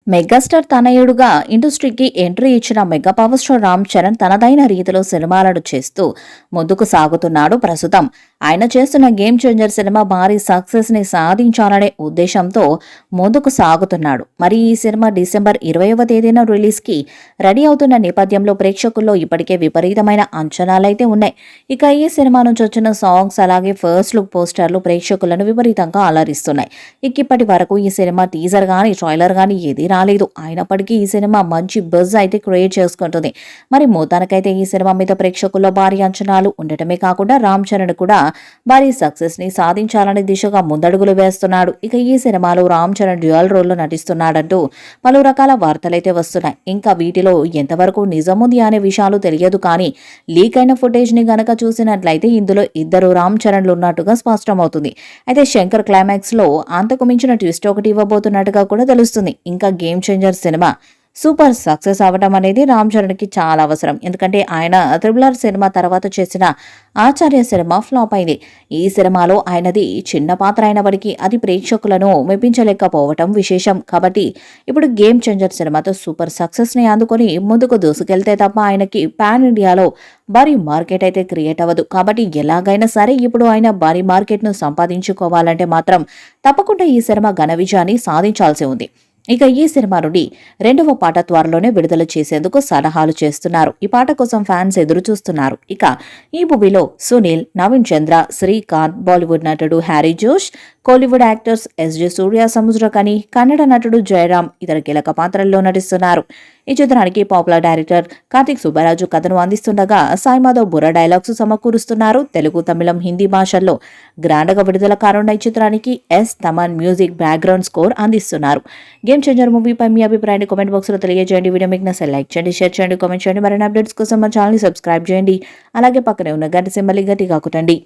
Megastar తనయుడుగా ఇండస్ట్రీకి entry ఇచ్చిన mega power star Ram Charan తనదైన రీతిలో సినిమాలను చేస్తూ ముందుకు సాగుతున్నాడు ప్రస్తుతం. ఆయన చేస్తున్న గేమ్ చేంజర్ సినిమా భారీ సక్సెస్ ని సాధించాలనే ఉద్దేశంతో ముందుకు సాగుతున్నాడు. మరి ఈ సినిమా డిసెంబర్ 20వ తేదీన రిలీజ్ కి రెడీ అవుతున్న నేపథ్యంలో ప్రేక్షకుల్లో ఇప్పటికే విపరీతమైన అంచనాలైతే ఉన్నాయి. ఇక ఈ సినిమా నుంచి వచ్చిన సాంగ్స్ అలాగే ఫస్ట్ లుక్ పోస్టర్లు ప్రేక్షకులను విపరీతంగా అలరిస్తున్నాయి. ఇప్పటి వరకు ఈ సినిమా టీజర్ గానీ ట్రైలర్ గానీ ఏది రాలేదు. అయినప్పటికీ ఈ సినిమా మంచి బజ్ అయితే క్రియేట్ చేసుకుంటుంది. మరి మొత్తానికైతే ఈ సినిమా మీద ప్రేక్షకుల్లో భారీ అంచనాలు ఉండటమే కాకుండా రామ్ చరణ్ కూడా భారీ సక్సెస్ ని సాధించాలనే దిశగా ముందడుగులు వేస్తున్నాడు. ఇక ఈ సినిమాలో రామ్ చరణ్ డ్యూయల్ రోల్లో నటిస్తున్నాడంటూ పలు రకాల వార్తలైతే వస్తున్నాయి. ఇంకా వీటిలో ఎంతవరకు నిజముంది అనే విషయాలు తెలియదు. కానీ లీక్ అయిన ఫుటేజ్ ని గనక చూసినట్లయితే ఇందులో ఇద్దరు రామ్ చరణ్లు ఉన్నట్టుగా స్పష్టమవుతుంది. అయితే శంకర్ క్లైమాక్స్ లో అంతకు మించిన ట్విస్ట్ ఒకటి ఇవ్వబోతున్నట్టుగా కూడా తెలుస్తుంది. ఇంకా game changer cinema super success అవ్వడం అనేది రామ్ చరణ్కి చాలా అవసరం. ఎందుకంటే ఆయన త్రిబుల్ సినిమా తర్వాత చేసిన ఆచార్య సినిమా ఫ్లాప్ అయింది. ఈ సినిమాలో ఆయనది చిన్న పాత్ర అయినప్పటికీ అది ప్రేక్షకులను మెప్పించలేకపోవటం విశేషం. కాబట్టి ఇప్పుడు గేమ్ చేంజర్ సినిమాతో సూపర్ సక్సెస్ ని అందుకొని ముందుకు దూసుకెళ్తే తప్ప ఆయనకి పాన్ ఇండియాలో భారీ మార్కెట్ అయితే క్రియేట్ అవ్వదు. కాబట్టి ఎలాగైనా సరే ఇప్పుడు ఆయన భారీ మార్కెట్ ను సంపాదించుకోవాలంటే మాత్రం తప్పకుండా ఈ సినిమా ఘన విజయాన్ని సాధించాల్సి ఉంది. ఇక ఈ సినిమా నుండి రెండవ పాట త్వరలోనే విడుదల చేసేందుకు సలహాలు చేస్తున్నారు. ఈ పాట కోసం ఫ్యాన్స్ ఎదురు చూస్తున్నారు. ఇక ఈ మూవీలో సునీల్, నవీన్ చంద్ర, శ్రీకాంత్, బాలీవుడ్ నటుడు హ్యారీ జోష్, కోలీవుడ్ యాక్టర్స్ ఎస్జే సూర్య, సముద్రకని, కన్నడ నటుడు జయరామ్ ఇతర కీలక పాత్రల్లో నటిస్తున్నారు. ఈ చిత్రానికి పాపులర్ డైరెక్టర్ కార్తిక్ సుబ్బరాజు కథను అందిస్తుండగా సాయి మాధవ్ బుర్ర డైలాగ్స్ సమకూరుస్తున్నారు. తెలుగు, తమిళం, హిందీ భాషల్లో గ్రాండ్గా విడుదల కానున్న ఈ చిత్రానికి S Thaman music background score అందిస్తున్నారు. గేమ్ చేంజర్ మూవీపై మీ అభిప్రాయాన్ని కామెంట్ బాక్స్ లో తెలియజేయండి. వీడియో మీకు నచ్చితే లైక్ చేయండి, షేర్ చేయండి, కామెంట్ చేయండి. మరిన్ని అప్డేట్స్ కోసం మా ఛానల్ ని సబ్స్క్రైబ్ చేయండి. అలాగే పక్కనే ఉన్న గంట సింబల్ గట్టిగా కొట్టండి.